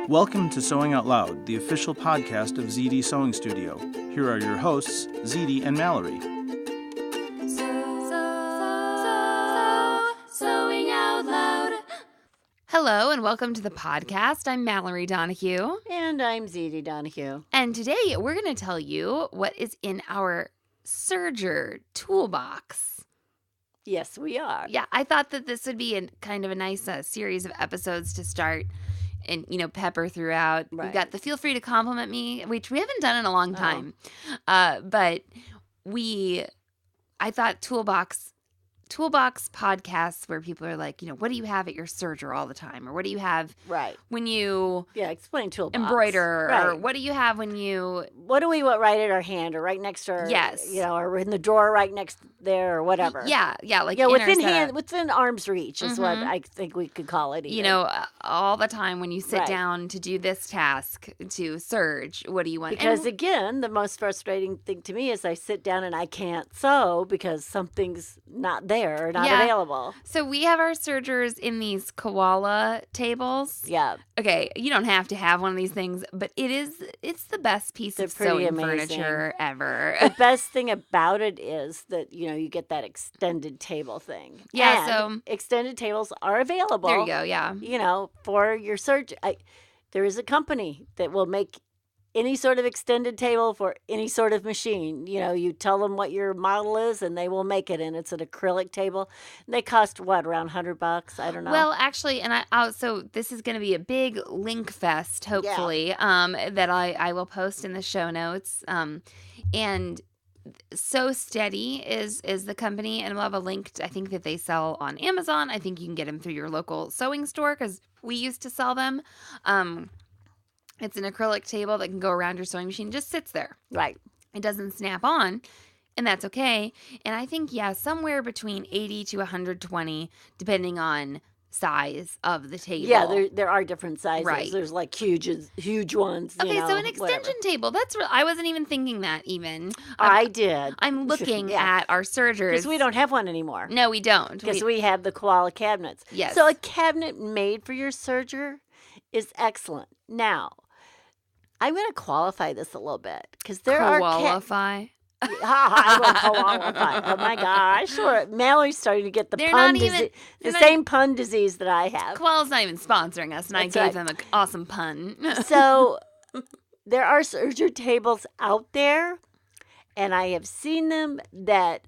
Welcome to Sewing Out Loud, the official podcast of Zede Sewing Studio. Here are your hosts, Zede and Mallory. Sewing Out Loud. Hello and welcome to the podcast. I'm Mallory Donahue. And I'm Zede Donahue. And today we're going to tell you what is in our Serger Tool Box. Yes, we are. Yeah, I thought that this would be kind of a nice series of episodes to start and, pepper throughout. Right. We've got the feel free to compliment me, which we haven't done in a long time. But I thought toolbox podcasts where people are like, what do you have at your serger all the time? Or what do you have when you explain toolbox. Embroider? Right. Or what do you have when you... What do we want right at our hand or right next to our... Yes. Or in the drawer right next there or whatever. Yeah, like within arm's reach is what I think we could call it even. All the time when you sit down to do this task, to serge, what do you want? Because again, the most frustrating thing to me is I sit down and I can't sew because something's not there or not available. So we have our sergers in these koala tables. Yeah. Okay, you don't have to have one of these things, but it's the best piece of sewing furniture ever. The best thing about it is that, you get that extended table thing. Yeah, and extended tables are available. There you go, yeah. For your serge. There is a company that will make any sort of extended table for any sort of machine. You tell them what your model is and they will make it, and it's an acrylic table. And they cost around $100? I don't know. Well, actually, and so this is going to be a big link fest, hopefully, that I will post in the show notes. And So Steady is the company, and we'll have a link I think that they sell on Amazon. I think you can get them through your local sewing store because we used to sell them. It's an acrylic table that can go around your sewing machine. It just sits there. Right. It doesn't snap on, and that's okay. And I think, somewhere between 80 to 120, depending on size of the table. Yeah, there are different sizes. Right. There's like huge ones. Okay, so an extension table. That's I wasn't even thinking that even. I did. I'm looking at our sergers. Because we don't have one anymore. No, we don't. Because we have the koala cabinets. Yes. So a cabinet made for your serger is excellent. Now, I'm going to qualify this a little bit. Because there are... Qualify? I will qualify. Oh my gosh. Sure. Mallory's starting to get the same pun disease that I have. Koala's not even sponsoring us, and I gave them an awesome pun. So there are serger tables out there, and I have seen them that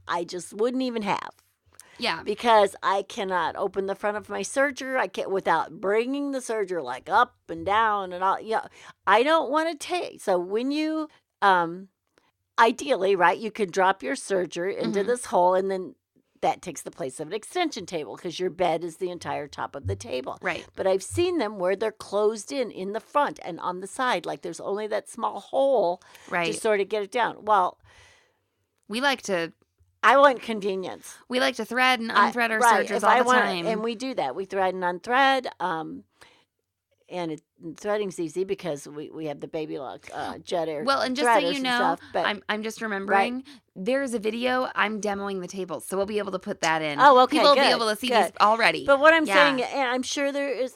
I just wouldn't even have. Yeah. Because I cannot open the front of my serger. I can't without bringing the serger like up and down and all. I don't want to take. So when you... Ideally, right, you could drop your serger into this hole, and then that takes the place of an extension table because your bed is the entire top of the table. Right. But I've seen them where they're closed in the front and on the side. Like there's only that small hole to sort of get it down. Well, I want convenience. We like to thread and unthread our sergers all the time. And we do that. We thread and unthread. And threading's easy because we have the baby lock jet air. Well, and just so you know, I'm just remembering there's a video. I'm demoing the tables, so we'll be able to put that in. Oh, okay, people will be able to see these already. But what I'm saying, and I'm sure there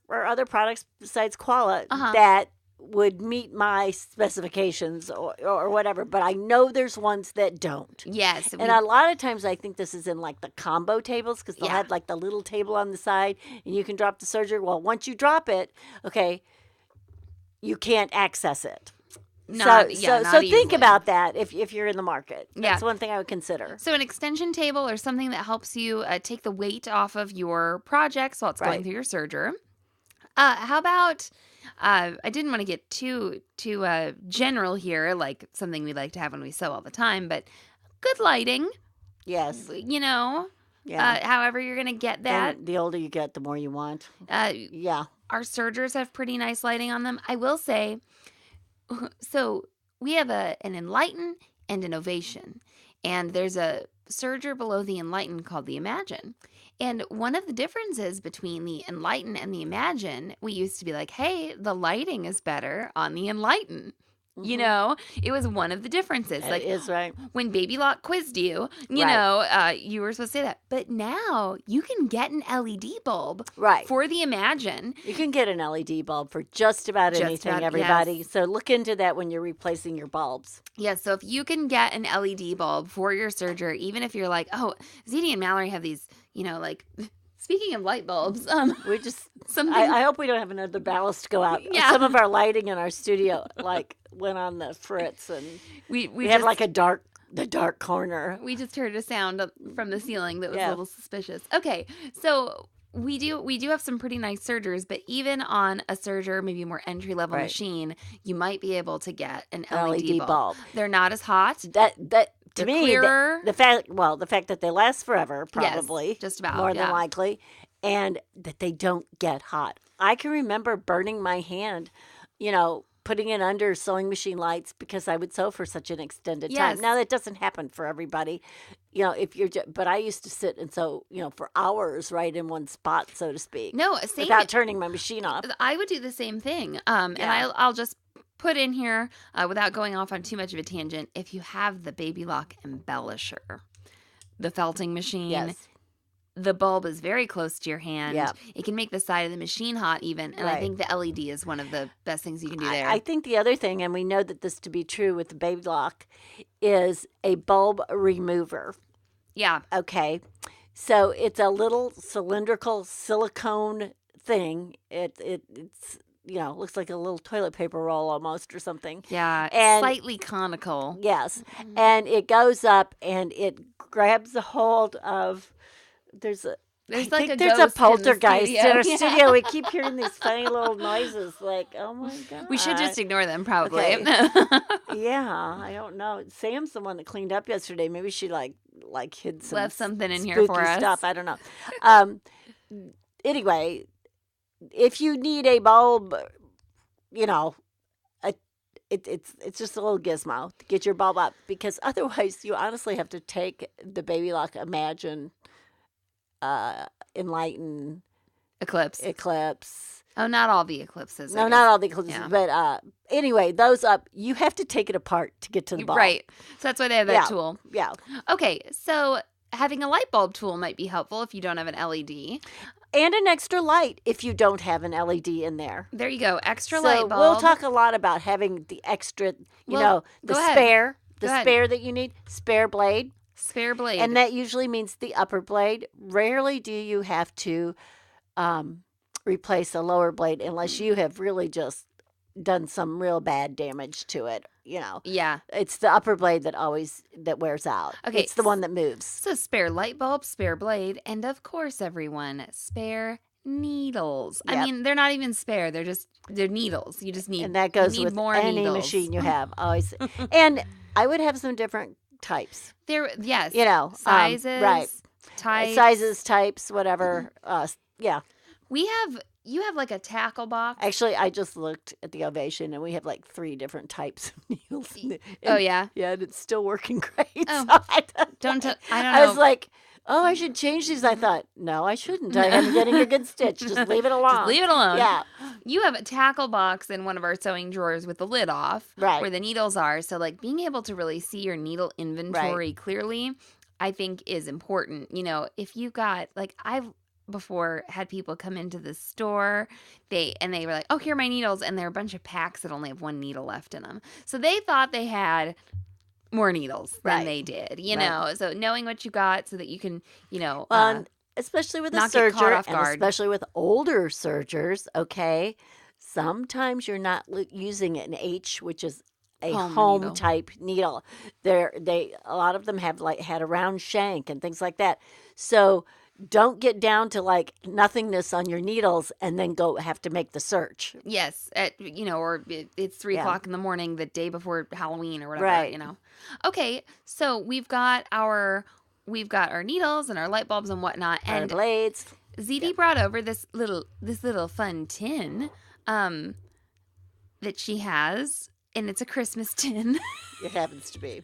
are other products besides Koala that would meet my specifications or whatever, but I know there's ones that don't. Yes. And a lot of times I think this is in like the combo tables because they'll have like the little table on the side and you can drop the serger. Well, once you drop it, you can't access it. So think about that if you're in the market. That's one thing I would consider. So an extension table or something that helps you take the weight off of your projects while it's going through your serger. How about... I didn't want to get too general here, like something we like to have when we sew all the time, but good lighting. Yes. However you're going to get that. And the older you get, the more you want. Our sergers have pretty nice lighting on them. I will say, so we have an Enlighten and an Ovation, and there's a serger below the Enlighten called the Imagine. And one of the differences between the Enlighten and the Imagine, we used to be like, hey, the lighting is better on the Enlighten. You know, it was one of the differences. That is right. When Baby Lock quizzed you, you were supposed to say that. But now you can get an LED bulb for the Imagine. You can get an LED bulb for just about anything, everybody. Yes. So look into that when you're replacing your bulbs. Yes, so if you can get an LED bulb for your serger, even if you're like, oh, Zede and Mallory have these, like... Speaking of light bulbs, we just I hope we don't have another ballast go out. Yeah. Some of our lighting in our studio went on the fritz, and we have like the dark corner. We just heard a sound from the ceiling that was a little suspicious. Okay, so we do have some pretty nice sergers, but even on a serger, maybe a more entry level machine, you might be able to get an LED bulb. They're not as hot. To me, the fact that they last forever, probably, yes, just about more than likely, and that they don't get hot. I can remember burning my hand, putting it under sewing machine lights because I would sew for such an extended time. Now that doesn't happen for everybody, but I used to sit and sew, for hours right in one spot, so to speak. No, same. Without turning my machine off. I would do the same thing, and I'll just put in here, without going off on too much of a tangent, if you have the Baby Lock embellisher, the felting machine, the bulb is very close to your hand. Yep. It can make the side of the machine hot even, and I think the LED is one of the best things you can do there. I think the other thing, and we know that this to be true with the Baby Lock, is a bulb remover. Yeah. Okay. So it's a little cylindrical silicone thing. It's looks like a little toilet paper roll almost or something. Yeah, and slightly conical. Yes, and it goes up and it grabs a hold of. There's a poltergeist in our studio. We keep hearing these funny little noises. Like, oh my god, we should just ignore them. Probably. Okay. Yeah, I don't know. Sam's the one that cleaned up yesterday. Maybe she like hid some left something in here for us. Stuff. I don't know. Anyway. If you need a bulb, it's just a little gizmo to get your bulb up, because otherwise you honestly have to take the Baby Lock Imagine, Enlighten, Eclipse. Oh, not all the Eclipses. No, not all the Eclipses. Yeah. But anyway, those up, you have to take it apart to get to the bulb. Right. So that's why they have that tool. Yeah. Okay, so having a light bulb tool might be helpful if you don't have an LED. And an extra light if you don't have an LED in there. There you go. Extra light bulb. We'll talk a lot about having the extra, the spare that you need. Spare blade. Spare blade. And that usually means the upper blade. Rarely do you have to replace a lower blade unless you have really just done some real bad damage to it. Yeah. It's the upper blade that wears out. Okay. It's the one that moves. So spare light bulb, spare blade, and of course, everyone, spare needles. Yep. I mean, they're not even spare. They're needles. You just need, and that goes with more any needles. Machine you have. Always. And I would have some different types. Yes. Sizes. Right. Types. Sizes, types, whatever. Yeah. You have like a tackle box. Actually, I just looked at the Ovation, and we have like 3 different types of needles. Oh, yeah? Yeah, and it's still working great. Oh. So I don't know. I was like, oh, I should change these. I thought, no, I shouldn't. I am getting a good stitch. Just leave it alone. Just leave it alone. Yeah. You have a tackle box in one of our sewing drawers with the lid off, where the needles are. So like being able to really see your needle inventory clearly, I think is important. If you got, like, I've before had people come into the store, they were like, oh, here are my needles, and they're a bunch of packs that only have 1 needle left in them. So they thought they had more needles than they did, know. So knowing what you got so that you can, especially with a serger, and especially with older sergers, okay, sometimes you're not using an H, which is a home type needle. A lot of them have had a round shank and things like that. So don't get down to like nothingness on your needles and then go have to make the search. Yes, or it's 3 o'clock in the morning the day before Halloween or whatever. Okay, so we've got our needles and our light bulbs and whatnot, and our blades. Zede brought over this little fun tin that she has, and it's a Christmas tin. It happens to be.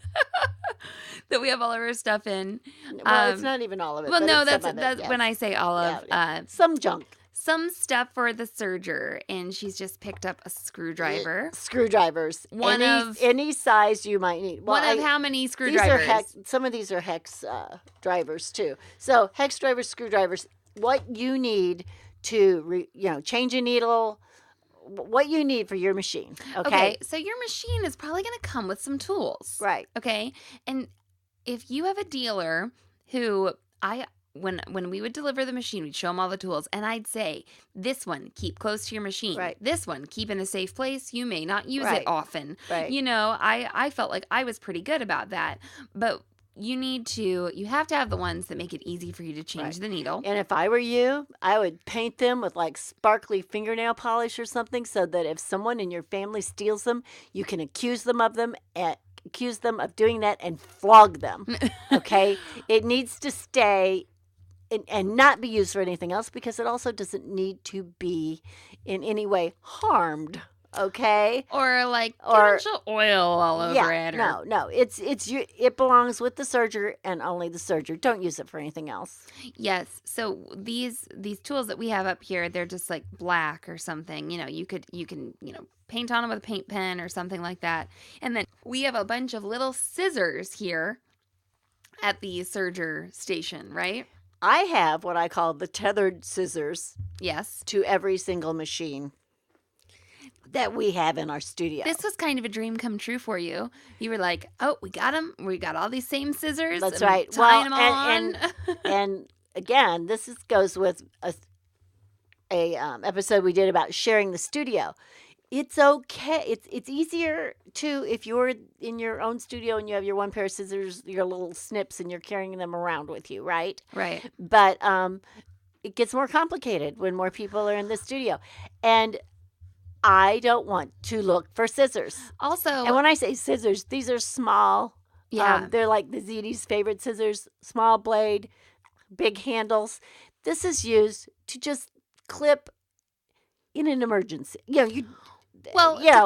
That we have all of our stuff in. Well, it's not even all of it. Well, no, that's when I say all of. Some junk. some stuff for the serger, and she's just picked up a screwdriver. Screwdrivers. Any size you might need. Well, one of how many screwdrivers? Some of these are hex drivers too. So hex drivers, screwdrivers. What you need to change a needle. What you need for your machine. Okay. So your machine is probably going to come with some tools. Right. Okay. And if you have a dealer who when we would deliver the machine, we'd show them all the tools, and I'd say, this one, keep close to your machine. Right. This one, keep in a safe place. You may not use it often. Right. I felt like I was pretty good about that. But you have to have the ones that make it easy for you to change the needle. And if I were you, I would paint them with like sparkly fingernail polish or something, so that if someone in your family steals them, you can accuse them of doing that and flog them. Okay? It needs to stay and not be used for anything else, because it also doesn't need to be in any way harmed. Okay, or oil all over it. No. It belongs with the serger and only the serger. Don't use it for anything else. Yes. So these tools that we have up here, they're just like black or something. You can paint on them with a paint pen or something like that. And then we have a bunch of little scissors here at the serger station, right? I have what I call the tethered scissors. Yes. To every single machine that we have in our studio. This was kind of a dream come true for you. You were like, oh, we got them. We got all these same scissors. That's right. Tying them on. And again, this goes with a episode we did about sharing the studio. It's okay. It's easier to, if you're in your own studio and you have your one pair of scissors, your little snips, and you're carrying them around with you, right? Right. But it gets more complicated when more people are in the studio. And I don't want to look for scissors. Also, and when I say scissors, these are small. Yeah. They're like the Zede's favorite scissors, small blade, big handles. This is used to just clip in an emergency. To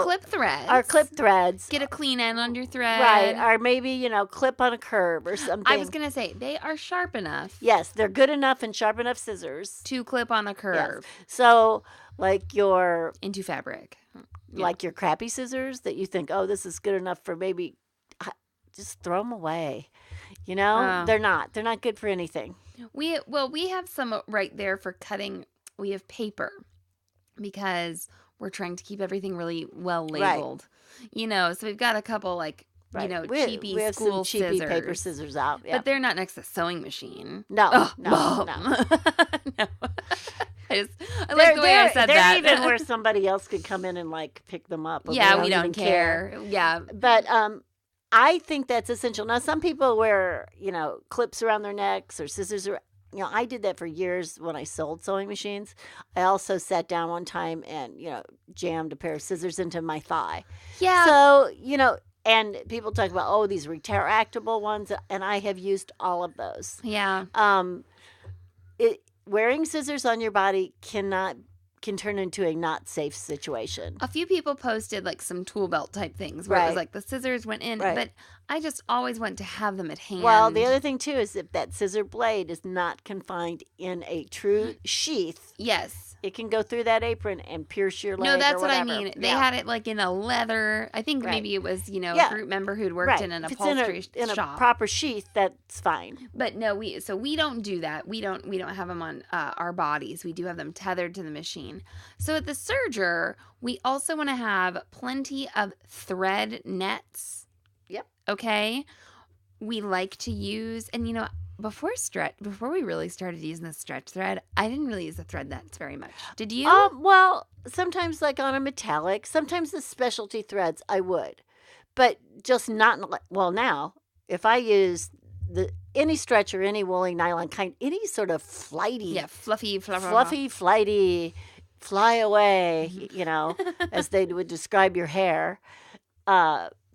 clip threads. Or clip threads. Get a clean end on your thread. Right. Or maybe, clip on a curve or something. I was going to say, they are sharp enough. Yes, they're good enough and sharp enough scissors. To clip on a curve. Yes. So, like your... Into fabric. Like your crappy scissors that you think, oh, this is good enough for maybe... Just throw them away. They're not. They're not good for anything. We have some right there for cutting. We have paper because we're trying to keep everything really well labeled. Right. So we've got a couple cheapy we have school some cheapy scissors. paper scissors out. Yep. But they're not next to the sewing machine. No. No. I like the way I said that. They're even where somebody else could come in and pick them up. Yeah, we don't care. Yeah. But I think that's essential. Now, some people wear, clips around their necks or scissors. I did that for years when I sold sewing machines. I also sat down one time and, jammed a pair of scissors into my thigh. Yeah. So, and people talk about, these retractable ones, and I have used all of those. Yeah. Wearing scissors on your body can turn into a not safe situation. A few people posted some tool belt type things where it was the scissors went in, but I just always want to have them at hand. Well, the other thing too is if that scissor blade is not confined in a true sheath. Yes. It can go through that apron and pierce your leg. No, that's or what I mean. They had it in a leather. I think maybe it was a group member who'd worked in an upholstery in a shop. Proper sheath, that's fine. But no, we don't do that. We don't have them on our bodies. We do have them tethered to the machine. So at the serger, we also want to have plenty of thread nets. Yep. Okay. We like to use, and before we really started using the stretch thread, I didn't really use the thread nets very much. Did you? Well, sometimes on a metallic, sometimes the specialty threads I would, but just not. Now, if I use any stretch or any woolly nylon kind, any sort of flighty, fluffy, flighty, fly away, as they would describe your hair.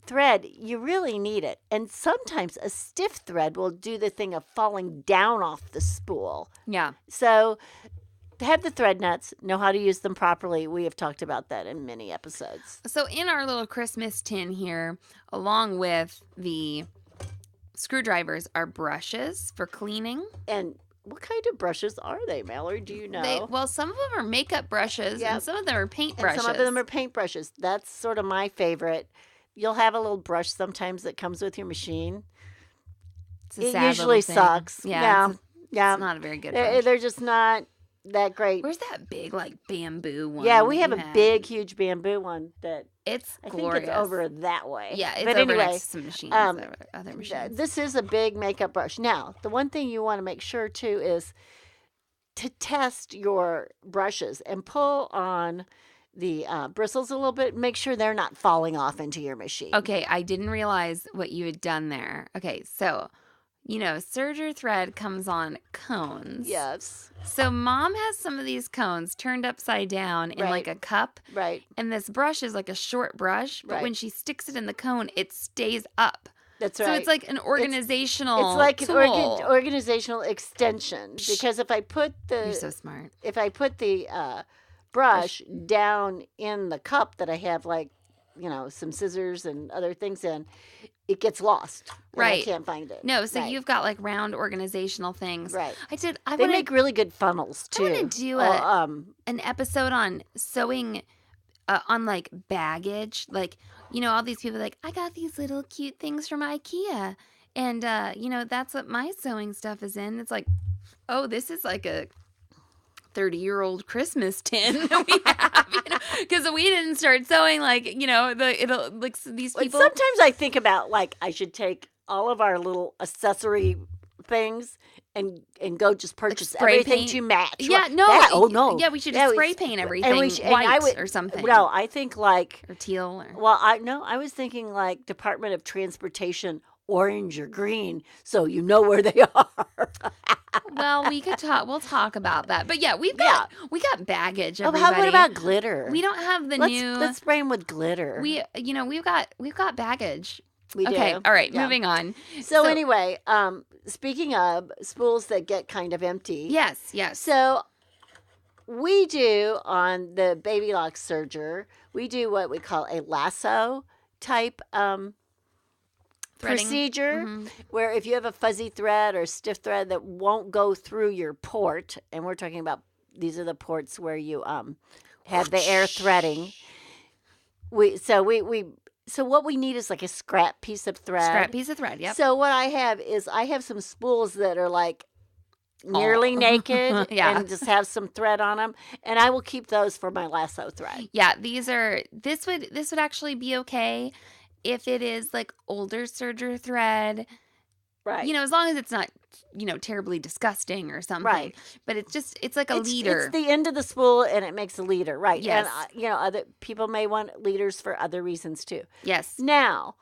Thread, you really need it. And sometimes a stiff thread will do the thing of falling down off the spool. Yeah. So have the thread nuts, know how to use them properly. We have talked about that in many episodes. So in our little Christmas tin here, along with the screwdrivers, are brushes for cleaning. And what kind of brushes are they, Mallory? Do you know? Well, some of them are makeup brushes, and some of them are paint brushes. And some of them are paint brushes. That's sort of my favorite. You'll have a little brush sometimes that comes with your machine. It usually sucks. Yeah. It's not a very good brush. They're just not that great. Where's that big, like, bamboo one? Yeah, we have a big, huge bamboo one that it's I glorious. think it's over that way. Yeah, it's but over anyway, next to some machines, other machines. This is a big makeup brush. Now, the one thing you want to make sure, too, is to test your brushes and pull on the bristles a little bit. Make sure they're not falling off into your machine. Okay, I didn't realize what you had done there. Okay, so... Serger thread comes on cones. Yes. So Mom has some of these cones turned upside down in like a cup. Right. And this brush is like a short brush, but when she sticks it in the cone, it stays up. That's right. So it's like an organizational It's like tool. an organizational extension. Because if I put the... You're so smart. If I put the brush down in the cup that I have, like, some scissors and other things in, it gets lost. Right. I can't find it. No, so you've got like round organizational things. Right. They make really good funnels too. I want to do an episode on sewing on like baggage. Like, all these people are like, I got these little cute things from IKEA. And, that's what my sewing stuff is in. It's like, oh, this is like a 30-year-old Christmas tin that we have, because we didn't start sewing these people. Sometimes I think about I should take all of our little accessory things and go just purchase everything paint. To match. Yeah, no. Yeah, we should just spray paint everything or something. No, I think or teal. I was thinking Department of Transportation orange or green, so you know where they are. Well, we'll talk about that. But yeah, we got baggage, everybody. What about glitter? We don't have Let's spray them with glitter. We've got baggage. We do. Okay, all right, moving on. So anyway, speaking of spools that get kind of empty. Yes. So we do on the Baby Lock Serger, we do what we call a lasso type procedure, where if you have a fuzzy thread or stiff thread that won't go through your port, and we're talking about these are the ports where you have the air threading. So what we need is like a scrap piece of thread. Yep. So what I have some spools that are nearly naked and just have some thread on them, and I will keep those for my lasso thread. Yeah, this would actually be okay if it is older serger thread. Right. As long as it's not, terribly disgusting or something. Right. But it's like a leader. It's the end of the spool and it makes a leader. Right. Yes. And, other people may want leaders for other reasons too. Yes. Now,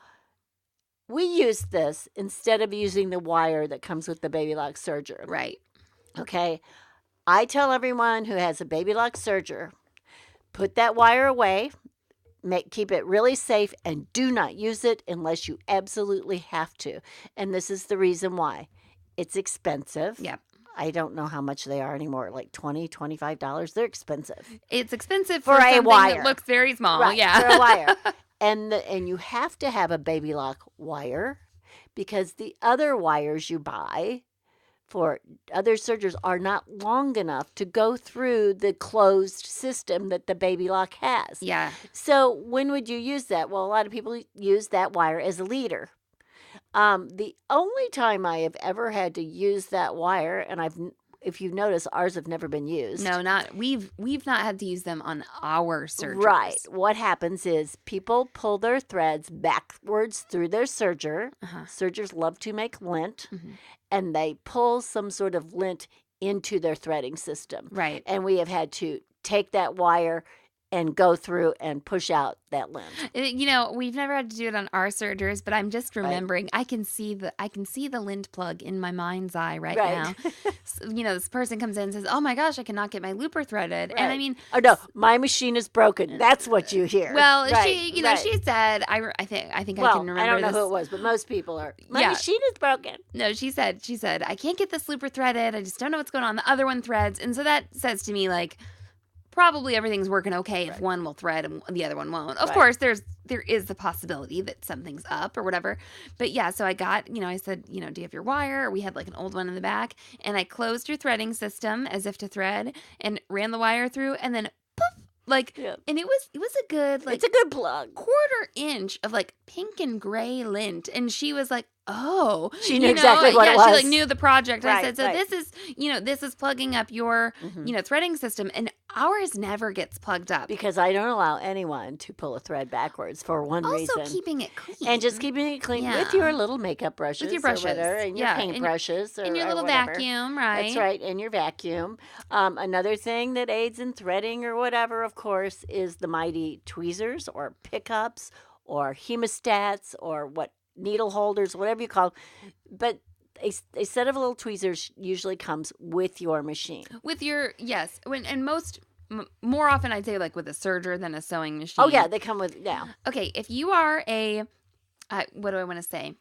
we use this instead of using the wire that comes with the Baby Lock Serger. Right. Okay. I tell everyone who has a Baby Lock Serger, put that wire away. Keep it really safe and do not use it unless you absolutely have to. And this is the reason why. It's expensive. Yep. I don't know how much they are anymore, like $20, $25. They're expensive. It's expensive for a wire. That looks very small. Right, yeah. For a wire. And you have to have a Baby Lock wire because the other wires you buy for other sergers are not long enough to go through the closed system that the Baby Lock has. Yeah. So when would you use that? Well, a lot of people use that wire as a leader. The only time I have ever had to use that wire, and if you notice, ours have never been used. No, we've not had to use them on our sergers. Right. What happens is people pull their threads backwards through their serger. Sergers love to make lint, and they pull some sort of lint into their threading system. Right. And we have had to take that wire and go through and push out that lint. We've never had to do it on our sergers, but I'm just remembering. Right. I can see the lint plug in my mind's eye right now. So, this person comes in and says, "Oh my gosh, I cannot get my looper threaded," right. and I mean, "Oh no, my machine is broken." That's what you hear. Well, she said, I think I can remember. I don't know this. who it was, but most people are. My machine is broken. No, she said, I can't get this looper threaded. I just don't know what's going on. The other one threads, and so that says to me probably everything's working okay if one will thread and the other one won't. Of course, there is the possibility that something's up or whatever. But yeah, so I got, I said, do you have your wire? We had like an old one in the back. And I closed your threading system as if to thread and ran the wire through and then poof, and it was a good, it's a good plug. 1/4 inch of like pink and gray lint. And she was like, oh, she knew exactly what it was. She like knew the project. Right, I said, so this is plugging up your, threading system, and ours never gets plugged up because I don't allow anyone to pull a thread backwards for one reason. Also, keeping it clean and just keeping it clean with your little makeup brushes, and your paint brushes, and your little vacuum, right? That's right, and your vacuum. Another thing that aids in threading or whatever, of course, is the mighty tweezers or pickups or hemostats or needle holders, whatever you call them. But a set of little tweezers usually comes with your machine. With your, yes. More often I'd say like with a serger than a sewing machine. Oh, yeah, they come with, Okay, if you are what do I want to say?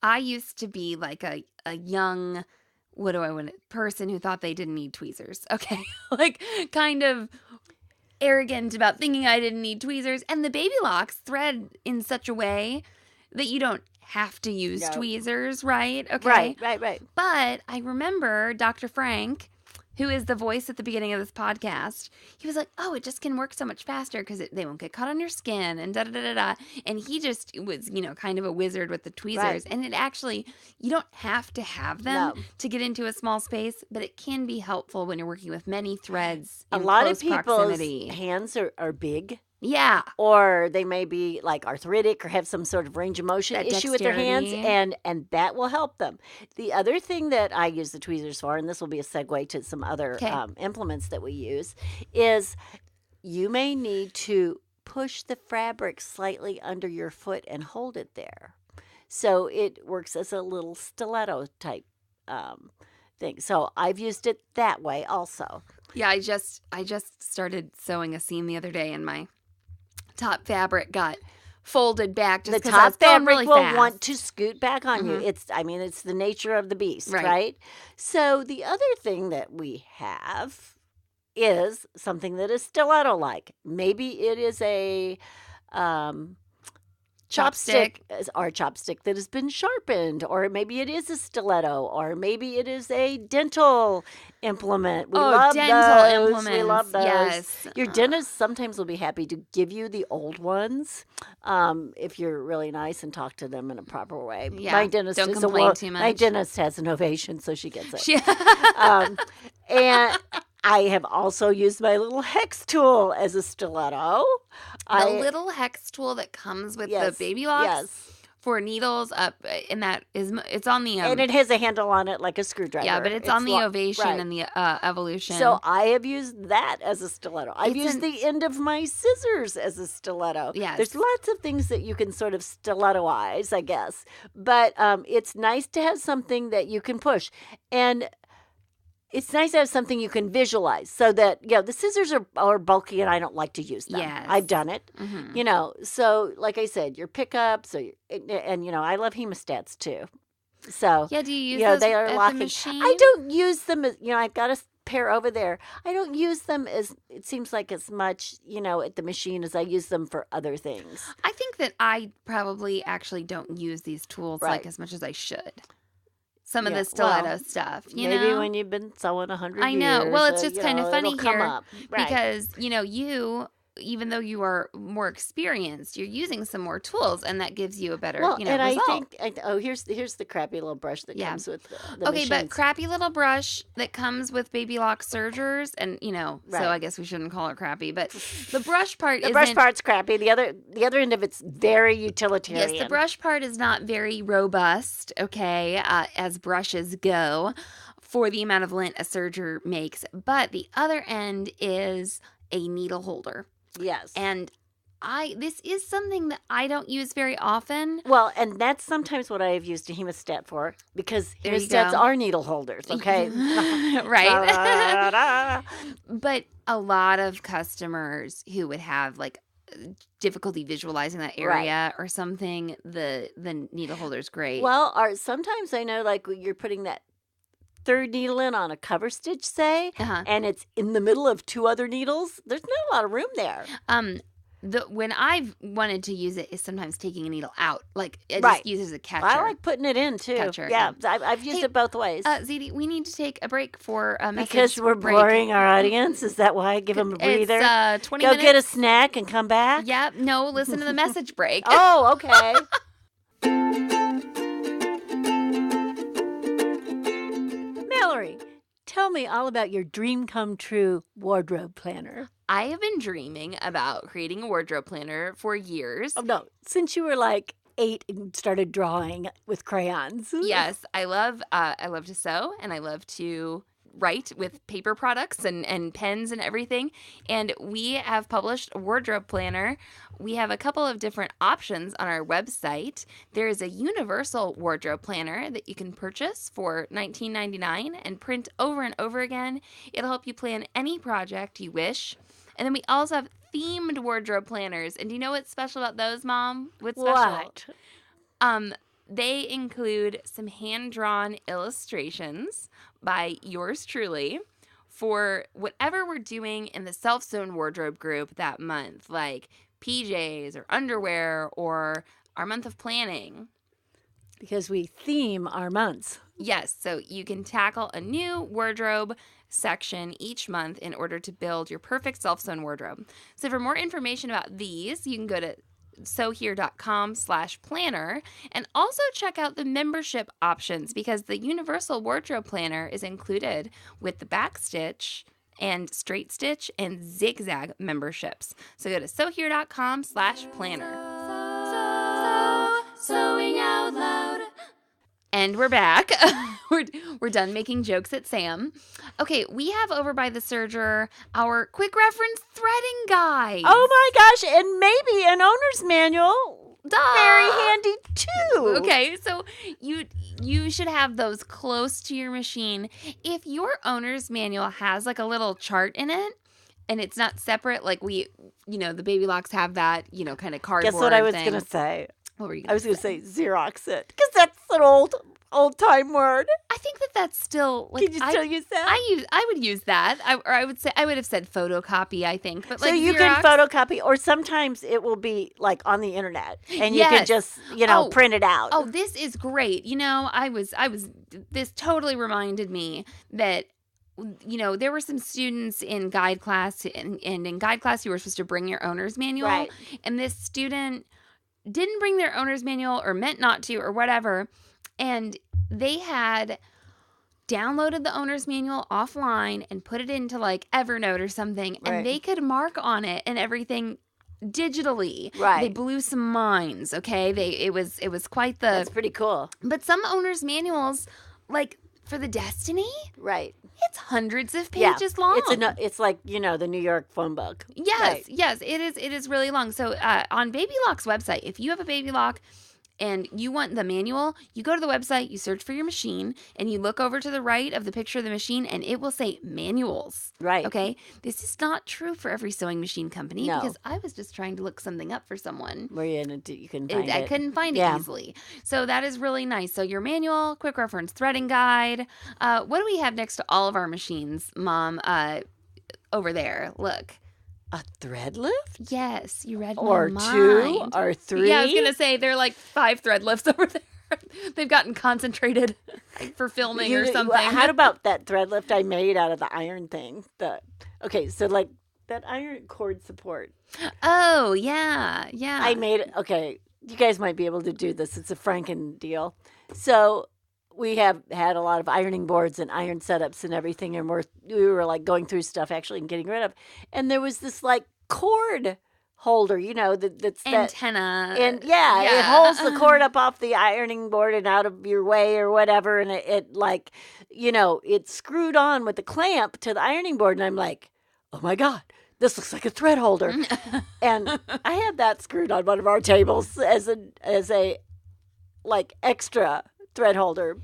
I used to be like a young, person who thought they didn't need tweezers. Okay, like kind of arrogant about thinking I didn't need tweezers. And the Baby Locks thread in such a way that you don't have to use tweezers, right? Okay. Right. But I remember Dr. Frank, who is the voice at the beginning of this podcast, he was like, oh, it just can work so much faster because they won't get caught on your skin and da-da-da-da-da. And he just was, kind of a wizard with the tweezers. Right. And it actually, you don't have to have them to get into a small space, but it can be helpful when you're working with many threads in a lot close of people's proximity. Hands are big. Yeah. Or they may be like arthritic or have some sort of range of motion issue with their hands, and that will help them. The other thing that I use the tweezers for, and this will be a segue to some other implements that we use, is you may need to push the fabric slightly under your foot and hold it there. So it works as a little stiletto type thing. So I've used it that way also. Yeah, I just started sewing a seam the other day, and my top fabric got folded back just because I was going really fast. The top fabric will want to scoot back on you. It's the nature of the beast, right? So the other thing that we have is something that is stiletto-like. Maybe it is a chopstick that has been sharpened, or maybe it is a stiletto, or maybe it is a dental implement. We love dental implements. We love those. Yes. Your dentist sometimes will be happy to give you the old ones if you're really nice and talk to them in a proper way. Yeah. My dentist Don't complain too much. My dentist has an ovation, so she gets it. And I have also used my little hex tool as a stiletto. The little hex tool that comes with the Baby Locks for needles up, and it's on the and it has a handle on it like a screwdriver. Yeah, but it's on the Ovation and the Evolution. So I have used that as a stiletto. I've used the end of my scissors as a stiletto. Yes. There's lots of things that you can sort of stilettoize, I guess. But it's nice to have something that you can push. And it's nice to have something you can visualize so that, the scissors are bulky and I don't like to use them. Yes. I've done it, So like I said, your pickups, and I love hemostats too. So, do you use those they are at the machine? I don't use them as, I've got a pair over there. I don't use them as much, at the machine as I use them for other things. I think that I probably actually don't use these tools like as much as I should. Some of the stiletto stuff, maybe when you've been sewing 100 years. I know. Well, it's just kind of funny here because, you, even though you are more experienced, you're using some more tools, and that gives you a better, and result. I think, here's the crappy little brush that comes with the machines. But crappy little brush that comes with Baby Lock sergers, and, so I guess we shouldn't call it crappy, but the brush part the brush part's crappy. The other end of it's very utilitarian. Yes, the brush part is not very robust, as brushes go, for the amount of lint a serger makes, but the other end is a needle holder. Yes. And this is something that I don't use very often. Well, and that's sometimes what I have used a hemostat for, because hemostats are needle holders, okay? Right. But a lot of customers who would have difficulty visualizing that area or something, the needle holder's great. Well, sometimes I know you're putting that third needle in on a cover stitch, say, and it's in the middle of 2 other needles, there's not a lot of room there. When I've wanted to use it is sometimes taking a needle out. Like, it just uses a catcher. I like putting it in, too. Catcher, yeah. I've used it both ways. Zede, we need to take a break for a message Because we're break. boring our audience? Is that why? Give them a breather? It's 20 Go minutes. get a snack and come back? Yep. No, listen to the message break. Oh, okay. Mallory, tell me all about your dream come true wardrobe planner. I have been dreaming about creating a wardrobe planner for years. Oh, no. Since you were like 8 and started drawing with crayons. Yes, I love to sew, and I love to write with paper products and pens and everything. And we have published a wardrobe planner. We have a couple of different options on our website. There is a universal wardrobe planner that you can purchase for $19.99 and print over and over again. It'll help you plan any project you wish. And then we also have themed wardrobe planners. And do you know what's special about those, Mom? What's special? What? They include some hand-drawn illustrations by yours truly for whatever we're doing in the Self Sewn Wardrobe group that month, like PJs or underwear or our month of planning. Because we theme our months. Yes, so you can tackle a new wardrobe section each month in order to build your perfect self-sewn wardrobe. So for more information about these, you can go to sewhere.com/planner and also check out the membership options because the Universal Wardrobe Planner is included with the backstitch and straight stitch and zigzag memberships. So go to sewhere.com/planner. Sewing out loud. And we're back. We're done making jokes at Sam. Okay, we have over by the Serger our quick reference threading guide. Oh my gosh, and maybe an owner's manual. Very handy too. Okay, so you should have those close to your machine. If your owner's manual has like a little chart in it, and it's not separate, like the Baby Locks have that, kind of cardboard Guess what I was thing. going to say? What were you? I was going to say Xerox it, because that's an old time word. I think that's still like. Can you still use that? I would use that. I would have said photocopy. I think, but so like you Xerox, can photocopy, or sometimes it will be like on the internet, and you can just print it out. Oh, this is great. This totally reminded me that. There were some students in guide class, and in guide class you were supposed to bring your owner's manual, right. And this student didn't bring their owner's manual or meant not to or whatever, and they had downloaded the owner's manual offline and put it into like Evernote or something, right. And they could mark on it and everything digitally. Right. They blew some minds, okay? It was quite the... That's pretty cool. But some owner's manuals, like for the Destiny... Right. It's hundreds of pages long. It's like, the New York phone book. Yes, right. Yes, it is really long. So on Baby Lock's website, if you have a Baby Lock and you want the manual, you go to the website, you search for your machine, and you look over to the right of the picture of the machine, and it will say manuals. Right. Okay? This is not true for every sewing machine company no. because I was just trying to look something up for someone. Where you couldn't find it. I couldn't find it easily. So that is really nice. So your manual, quick reference threading guide. What do we have next to all of our machines, Mom? Over there. Look. A thread lift? Yes, you read or my two mind. or three. Yeah, I was going to say there are like 5 thread lifts over there. They've gotten concentrated for filming or something. How about that thread lift I made out of the iron thing? So like that iron cord support. Oh, yeah. I made it. Okay, you guys might be able to do this. It's a Franken deal. So we have had a lot of ironing boards and iron setups and everything, and we were like going through stuff actually and getting rid of. And there was this like cord holder, that's antenna. And it holds the cord up off the ironing board and out of your way or whatever. And it like, it's screwed on with the clamp to the ironing board. And I'm like, oh my God, this looks like a thread holder. And I had that screwed on one of our tables as a like extra thread holder,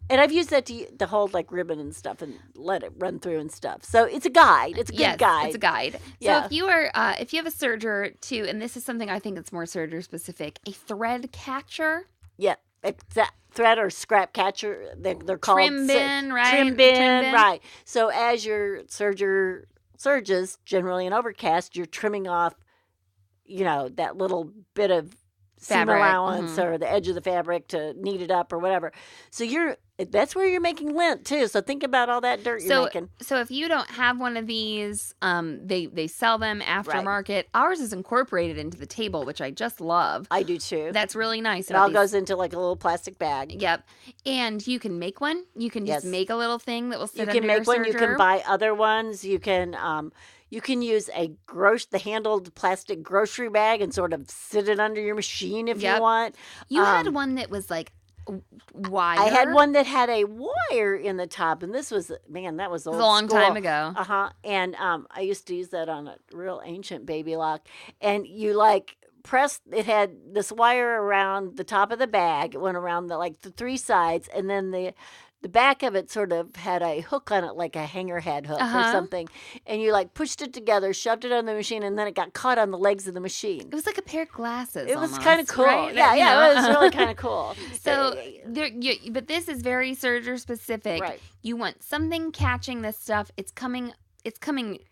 and I've used that to hold like ribbon and stuff and let it run through and stuff. So it's a guide. It's a good guide. It's a guide. Yeah. So if you have a Serger too, and this is something I think it's more Serger specific, a thread catcher. Yeah. thread or scrap catcher. They're called trim bin, right? Trim bin, right. So as your serger serges, generally in overcast, you're trimming off, that little bit of seam allowance or the edge of the fabric to knead it up or whatever. So that's where you're making lint too. So think about all that dirt you're making. So if you don't have one of these, they sell them aftermarket. Right. Ours is incorporated into the table, which I just love. I do too. That's really nice. It all goes into like a little plastic bag. Yep. And you can make one. You can just make a little thing that will sit under your serger. You can make one. You can buy other ones. You can use the handled plastic grocery bag and sort of sit it under your machine if you want. You had one that was like wire. I had one that had a wire in the top, and that was old school. It was a long time ago. And I used to use that on a real ancient baby lock. And you pressed, it had this wire around the top of the bag. It went around the three sides, and then the back of it sort of had a hook on it, like a hanger head hook or something. And you pushed it together, shoved it on the machine, and then it got caught on the legs of the machine. It was like a pair of glasses. It almost, was kind of cool. Right? Yeah, it was really kind of cool. So, but this is very serger specific. Right. You want something catching this stuff. It's coming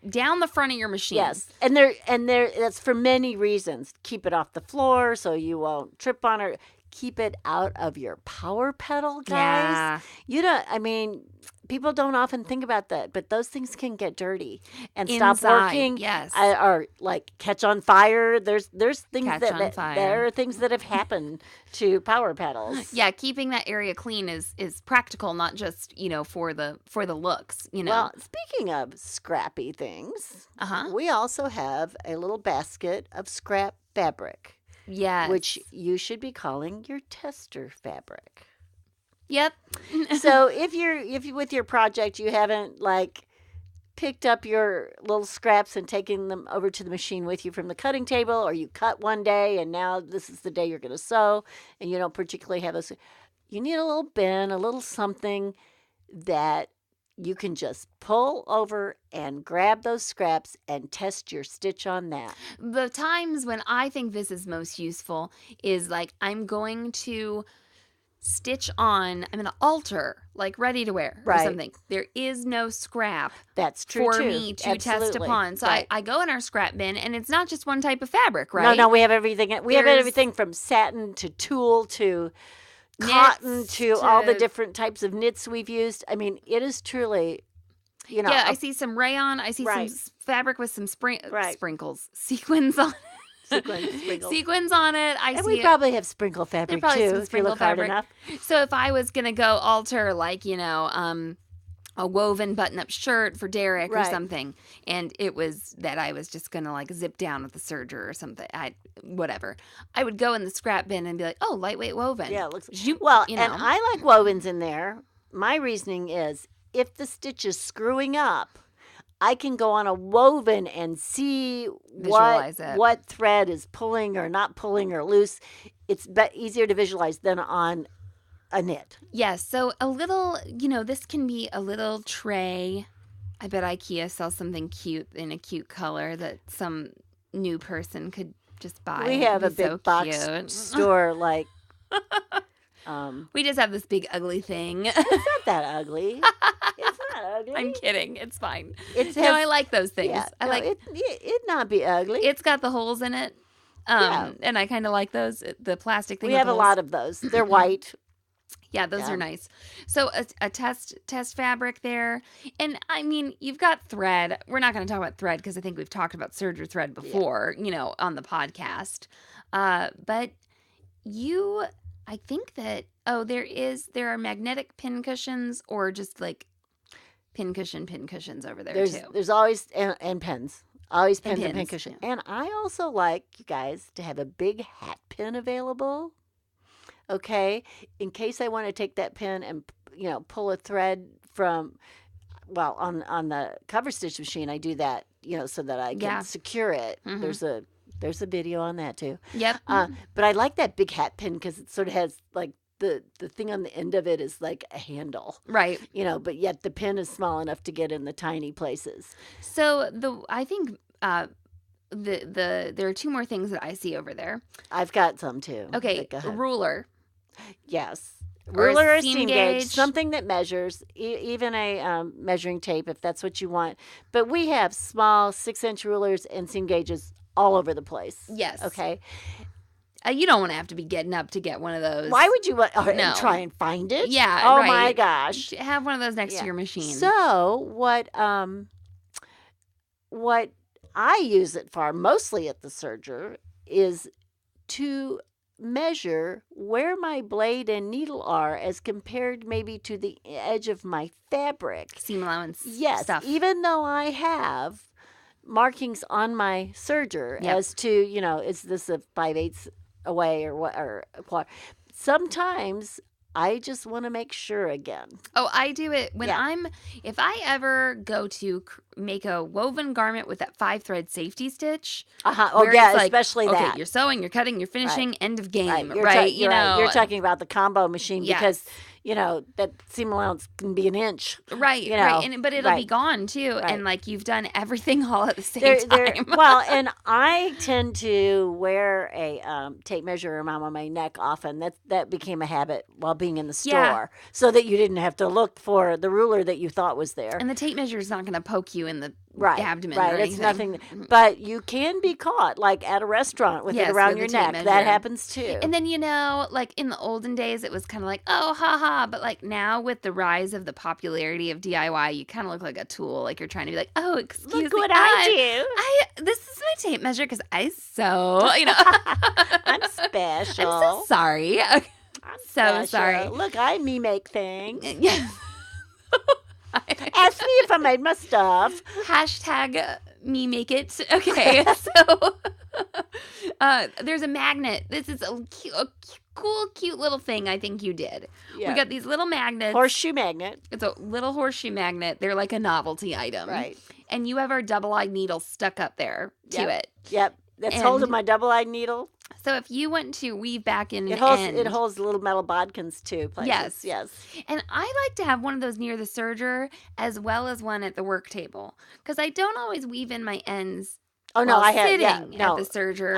down the front of your machine. Yes, and that's for many reasons. Keep it off the floor so you won't trip on it. Keep it out of your power pedal, guys. Yeah. People don't often think about that, but those things can get dirty and stop working. Yes. Or catch on fire. There's things there are things that have happened to power pedals. Yeah, keeping that area clean is practical, not just, for the looks, Well, speaking of scrappy things, we also have a little basket of scrap fabric. Yes. Which you should be calling your tester fabric. Yep. So if you with your project you haven't picked up your little scraps and taken them over to the machine with you from the cutting table, or you cut one day and now this is the day you're going to sew and you don't particularly have you need a little bin, a little something that you can just pull over and grab those scraps and test your stitch on that. The times when I think this is most useful is I'm going to stitch on, I'm going to alter, ready to wear or something. There is no scrap. That's true for me to test upon. So I go in our scrap bin, and it's not just one type of fabric, right? No, we have everything. We have everything from satin to tulle to cotton to all the different types of knits we've used. It is truly, Yeah, I see some rayon. I see some fabric with some sprinkles, sequins on it. Sequins on it. We probably have sprinkle fabric too, if you look hard enough. So if I was going to go alter, a woven button-up shirt for Derek or something, and it was that I was just going to zip down with the serger or something, whatever. I would go in the scrap bin and be like, oh, lightweight woven. Yeah, it looks well, and I like wovens in there. My reasoning is if the stitch is screwing up, I can go on a woven and see what thread is pulling or not pulling or loose. It's easier to visualize than on a knit. Yes. So a little, this can be a little tray. I bet IKEA sells something cute in a cute color that some new person could just buy. We have a big box store we just have this big ugly thing. It's not that ugly. It's not ugly. I'm kidding. It's fine. I like those things. Yeah, I like it not be ugly. It's got the holes in it. And I kind of like those, the plastic thing. We have a lot of those. They're white. Yeah, those are nice. So a test fabric there. And you've got thread. We're not going to talk about thread because I think we've talked about serger thread before, on the podcast. But I think that, there are magnetic pin cushions or just pin cushions over there too. There's always, and pins. Always pins and pin cushion. Yeah. And I also like, you guys, to have a big hat pin available. Okay, in case I want to take that pin and pull a thread from, on the cover stitch machine, I do that so that I can secure it. Mm-hmm. There's a video on that too. Yep. But I like that big hat pin because it sort of has the thing on the end of it is like a handle, right? But yet the pin is small enough to get in the tiny places. So I think. There are two more things that I see over there. I've got some too. Okay, a ruler. Yes. Or a Ruler or seam seam gauge, gauge. something that measures, even a measuring tape if that's what you want. But we have small 6-inch rulers and seam gauges all over the place. Yes. Okay. You don't want to have to be getting up to get one of those. Why would you want No. and try and find it? Yeah, Oh right. my gosh. Have one of those next to your machine. So what I use it for, mostly at the serger, is to measure where my blade and needle are as compared maybe to the edge of my fabric. Seam allowance Yes, even though I have markings on my serger as to, is this a 5/8 away or what, or a quarter. Sometimes I just want to make sure again. Oh, I do it when if I ever go to make a woven garment with that 5-thread safety stitch. Oh, yeah, especially that. Okay, you're sewing, you're cutting, you're finishing, end of game, You're right? You're talking about the combo machine because, Yes. that seam allowance can be an inch. Right, right. But it'll be gone too. Right. And you've done everything all at the same time. Well, and I tend to wear a tape measure around my neck often. That became a habit while being in the store, so that you didn't have to look for the ruler that you thought was there. And the tape measure is not going to poke you in the abdomen. Right, or it's anything. nothing. But you can be caught, at a restaurant with it around your neck. Measure. That happens too. And then in the olden days, it was kind of like, oh, haha. But now with the rise of the popularity of DIY, you kind of look like a tool. Like you're trying to be like, oh, excuse me, look what I do. This is my tape measure because I sew. I'm special. I'm so sorry. I'm so sorry. Look, me make things. Yes. Ask me if I made my stuff. Hashtag me make it. Okay, so there's a magnet. This is a cool, cute little thing I think you did. Yeah. We got these little magnets. Horseshoe magnet. It's a little horseshoe magnet. They're like a novelty item. Right. And you have our double-eyed needle stuck up there to it. Yep. That's holding my double-eyed needle. So if you want to weave back in it holds little metal bodkins too. Places. Yes. And I like to have one of those near the serger as well as one at the work table because I don't always weave in my ends. Oh no, I have sitting at the serger.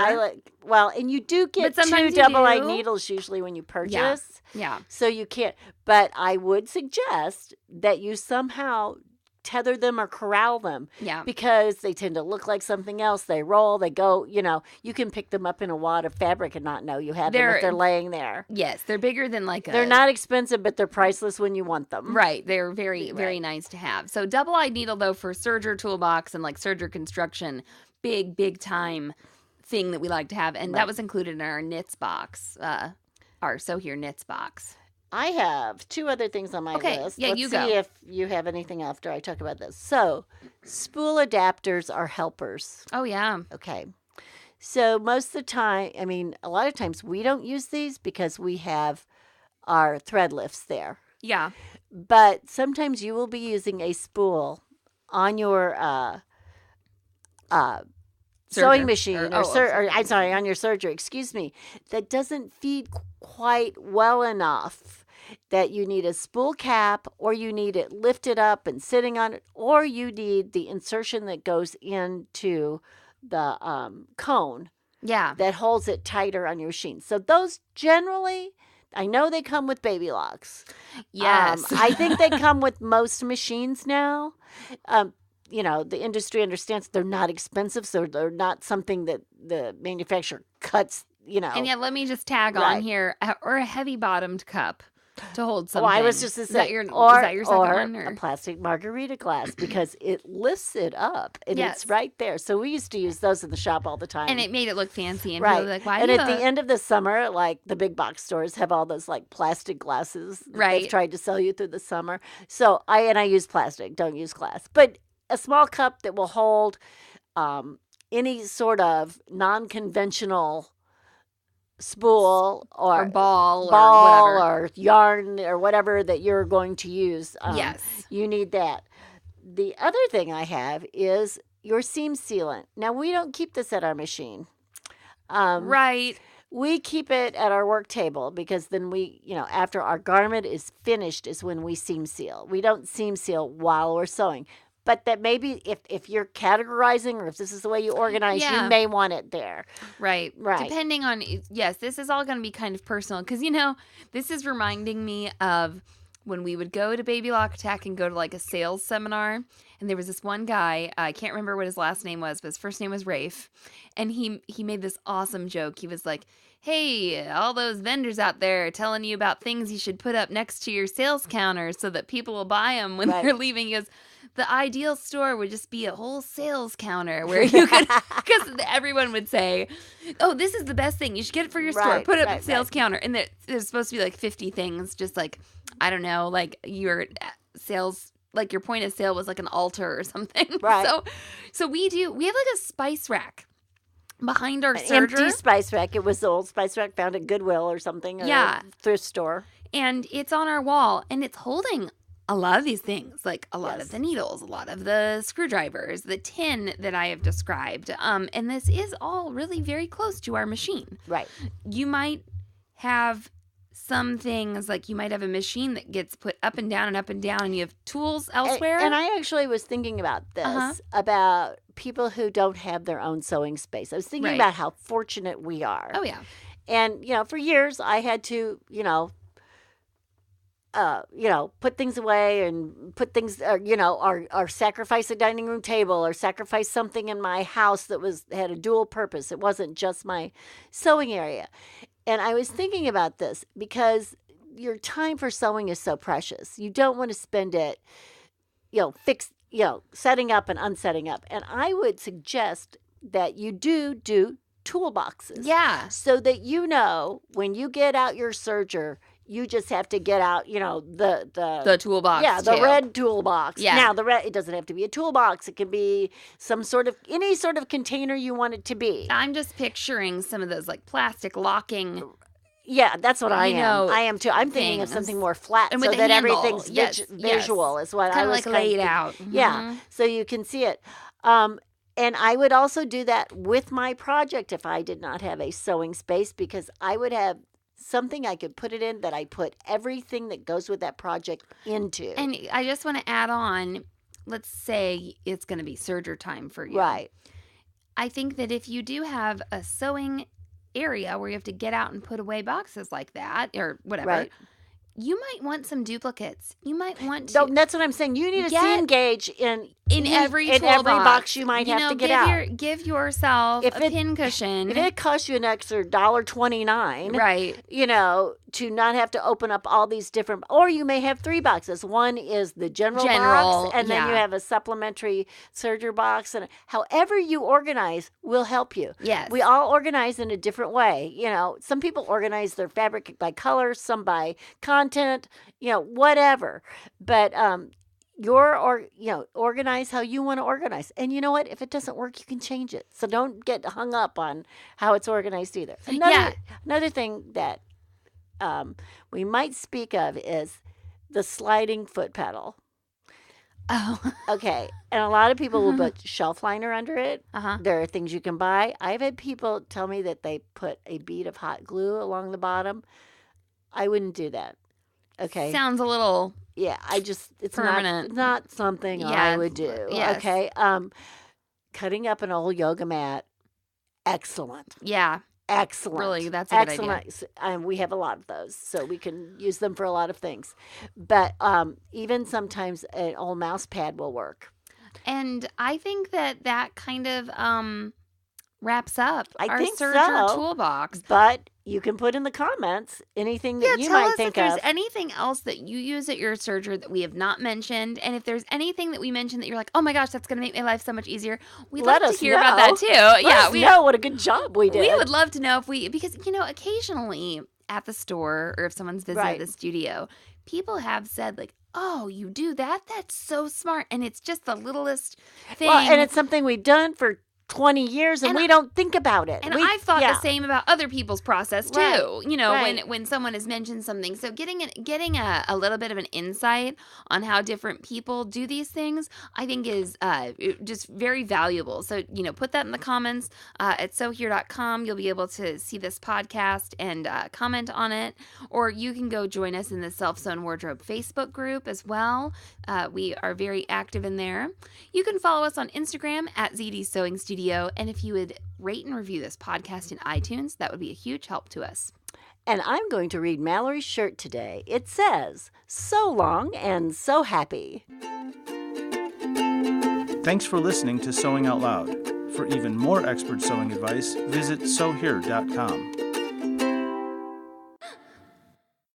And you do get two double-eyed needles usually when you purchase. Yeah. So you can't. But I would suggest that you somehow tether them or corral them. Yeah. Because they tend to look like something else. They roll, they go, you can pick them up in a wad of fabric and not know you have them if they're laying there. Yes, they're bigger than They're not expensive, but they're priceless when you want them. Right. They're very, very nice to have. So double-eyed needle, though, for Serger Tool Box and Serger construction, big time thing that we like to have. And that was included in our knits box, our Sew Here knits box. I have two other things on my list. Yeah, Let's see if you have anything after I talk about this. So, spool adapters are helpers. Oh, yeah. Okay. So, most of the time, a lot of times we don't use these because we have our thread lifts there. Yeah. But sometimes you will be using a spool on your sewing machine on your serger, that doesn't feed quite well enough that you need a spool cap, or you need it lifted up and sitting on it, or you need the insertion that goes into the cone that holds it tighter on your machine. So those generally, I know they come with baby locks. Yes. I think they come with most machines now. The industry understands they're not expensive, so they're not something that the manufacturer cuts, And yet, let me just tag on here, or a heavy-bottomed cup to hold something. Oh, I was just to say, is that your second one? Or a plastic margarita glass, because it lifts it up, and it's right there. So we used to use those in the shop all the time. And it made it look fancy, and people were like, why and at the end of the summer, the big box stores have all those plastic glasses that they've tried to sell you through the summer. So I use plastic, don't use glass. But a small cup that will hold any sort of non-conventional spool or ball or whatever. Or yarn or whatever that you're going to use. Yes. You need that. The other thing I have is your seam sealant. Now, we don't keep this at our machine. Right. We keep it at our work table because then we, after our garment is finished is when we seam seal. We don't seam seal while we're sewing. but that maybe if you're categorizing or if this is the way you organize, you may want it there. Right. Depending on, yes, this is all going to be kind of personal because, this is reminding me of when we would go to Baby Lock Attack and go to like a sales seminar. And there was this one guy, I can't remember what his last name was, but his first name was Rafe. And he made this awesome joke. He was like, hey, all those vendors out there telling you about things you should put up next to your sales counter so that people will buy them when they're leaving. He goes, the ideal store would just be a whole sales counter where you could, because everyone would say, oh, this is the best thing. You should get it for your store. Put it up at sales counter. And there's supposed to be like 50 things, just like, I don't know, like your sales, like your point of sale was like an altar or something. Right. So we have like a spice rack behind our serger. Empty spice rack. It was the old spice rack found at Goodwill or something. Or a thrift store. And it's on our wall and it's holding a lot of these things, like a lot of the needles, a lot of the screwdrivers, the tin that I have described. And this is all really very close to our machine. Right. You might have some things, like you might have a machine that gets put up and down and you have tools elsewhere. And I actually was thinking about this, about people who don't have their own sewing space. I was thinking about how fortunate we are. Oh, yeah. And, for years I had to, put things away and put things, or sacrifice a dining room table or sacrifice something in my house that had a dual purpose. It wasn't just my sewing area. And I was thinking about this because your time for sewing is so precious. You don't want to spend it, setting up and unsetting up. And I would suggest that you do toolboxes. Yeah. So that when you get out your serger, you just have to get out, the toolbox. Yeah, the red toolbox. Yeah. Now, it doesn't have to be a toolbox. It can be any sort of container you want it to be. I'm just picturing some of those like plastic locking. Yeah, that's what I am. I am too. I'm thinking of something more flat and so with that handle. everything's visual is what I was kind of like laid out. Yeah, so you can see it. And I would also do that with my project if I did not have a sewing space, because I would have something I could put it in that I put everything that goes with that project into. And I just want to add on, let's say it's going to be serger time for you. Right. I think that if you do have a sewing area where you have to get out and put away boxes like that or whatever, you might want some duplicates. You might want to. No, that's what I'm saying. You need to seam gauge in every box you might have to get out. Give yourself a pin cushion. If it costs you an extra $1.29, right? To not have to open up all these different, or you may have 3 boxes. One is the general box, and then you have a supplementary serger box, and however you organize will help you. Yes, we all organize in a different way. Some people organize their fabric by color, some by content, whatever. But organize how you want to organize. And you know what? If it doesn't work, you can change it. So don't get hung up on how it's organized either. Another thing that we might speak of is the sliding foot pedal. Oh. Okay. And a lot of people will put shelf liner under it. There are things you can buy. I've had people tell me that they put a bead of hot glue along the bottom. I wouldn't do that. Okay. Sounds a little... Yeah, it's permanent. not something I would do. Yes. Okay. Cutting up an old yoga mat, excellent. Yeah. Excellent. Really, that's a good idea. And we have a lot of those, so we can use them for a lot of things. But even sometimes an old mouse pad will work. And I think that kind of wraps up our serger so, toolbox. But you can put in the comments anything that you might think of. Tell us if there's anything else that you use at your serger that we have not mentioned. And if there's anything that we mentioned that you're like, oh my gosh, that's going to make my life so much easier. We'd love to hear about that too. Let us know what a good job we did. We would love to know because, occasionally at the store or if someone's visited the studio, people have said like, oh, you do that? That's so smart. And it's just the littlest thing. Well, and it's something we've done for 20 years and we don't think about it. And I've thought the same about other people's process too. Right. You know, Right. when someone has mentioned something. So getting a little bit of an insight on how different people do these things, I think is just very valuable. So, you know, put that in the comments at sewhere.com. You'll be able to see this podcast and comment on it. Or you can go join us in the Self Sewn Wardrobe Facebook group as well. We are very active in there. You can follow us on Instagram at Zede Sewing Studio. And if you would rate and review this podcast in iTunes, that would be a huge help to us. And I'm going to read Mallory's shirt today. It says, "So long and so happy." Thanks for listening to Sewing Out Loud. For even more expert sewing advice, visit sewhere.com.